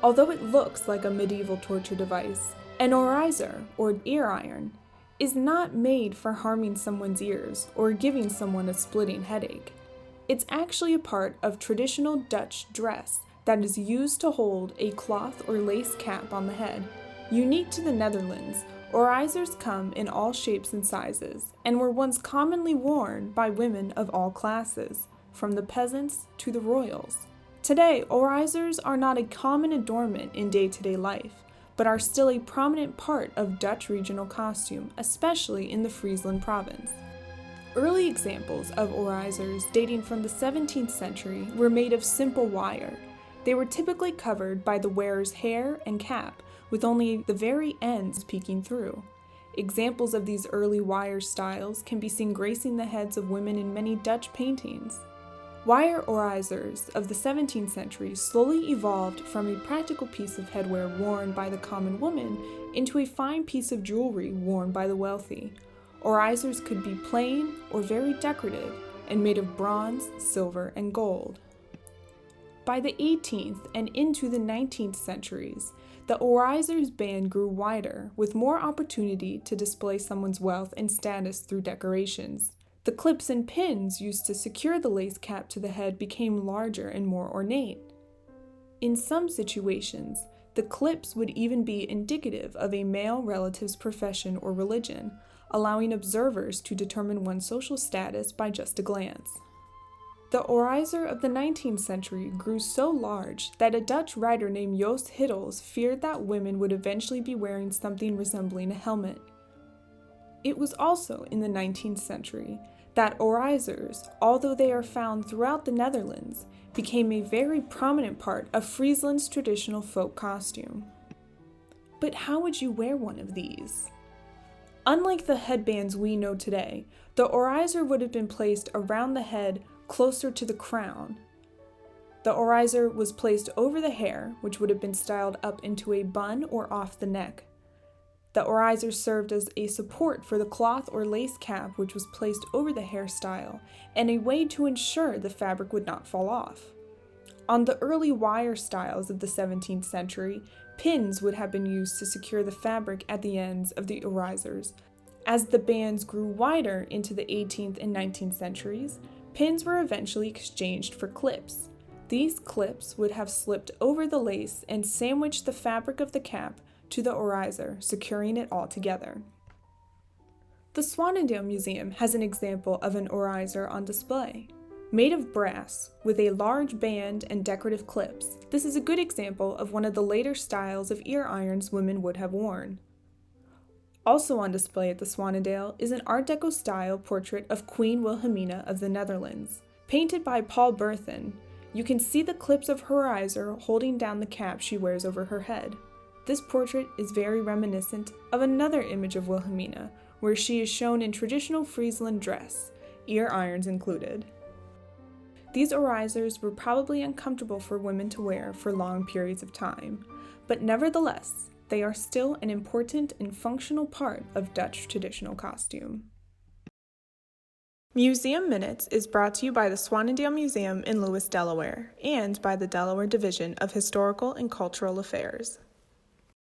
Although it looks like a medieval torture device, an oorijzer, or ear iron, is not made for harming someone's ears or giving someone a splitting headache. It's actually a part of traditional Dutch dress that is used to hold a cloth or lace cap on the head. Unique to the Netherlands, oorijzers come in all shapes and sizes, and were once commonly worn by women of all classes, from the peasants to the royals. Today, oorijzers are not a common adornment in day-to-day life, but are still a prominent part of Dutch regional costume, especially in the Friesland province. Early examples of oorijzers dating from the 17th century were made of simple wire. They were typically covered by the wearer's hair and cap, with only the very ends peeking through. Examples of these early wire styles can be seen gracing the heads of women in many Dutch paintings. Wire oorijzers of the 17th century slowly evolved from a practical piece of headwear worn by the common woman into a fine piece of jewelry worn by the wealthy. Oorijzers could be plain or very decorative and made of bronze, silver, and gold. By the 18th and into the 19th centuries, the oorijzers band grew wider, with more opportunity to display someone's wealth and status through decorations. The clips and pins used to secure the lace cap to the head became larger and more ornate. In some situations, the clips would even be indicative of a male relative's profession or religion, allowing observers to determine one's social status by just a glance. The oorijzer of the 19th century grew so large that a Dutch writer named Joost Hiddels feared that women would eventually be wearing something resembling a helmet. It was also in the 19th century that oorijzers, although they are found throughout the Netherlands, became a very prominent part of Friesland's traditional folk costume. But how would you wear one of these? Unlike the headbands we know today, the oorijzer would have been placed around the head closer to the crown. The oorijzer was placed over the hair, which would have been styled up into a bun or off the neck. The oorijzer served as a support for the cloth or lace cap, which was placed over the hairstyle, and a way to ensure the fabric would not fall off. On the early wire styles of the 17th century, pins would have been used to secure the fabric at the ends of the oorijzers. As the bands grew wider into the 18th and 19th centuries, pins were eventually exchanged for clips. These clips would have slipped over the lace and sandwiched the fabric of the cap to the oorijzer, securing it all together. The Zwaanendael Museum has an example of an oorijzer on display. Made of brass, with a large band and decorative clips, this is a good example of one of the later styles of ear irons women would have worn. Also on display at the Zwaanendael is an Art Deco style portrait of Queen Wilhelmina of the Netherlands. Painted by Paul Berthen, you can see the clips of her oorijzer holding down the cap she wears over her head. This portrait is very reminiscent of another image of Wilhelmina, where she is shown in traditional Friesland dress, ear irons included. These oorijzers were probably uncomfortable for women to wear for long periods of time, but nevertheless, they are still an important and functional part of Dutch traditional costume. Museum Minutes is brought to you by the Zwaanendael Museum in Lewes, Delaware, and by the Delaware Division of Historical and Cultural Affairs.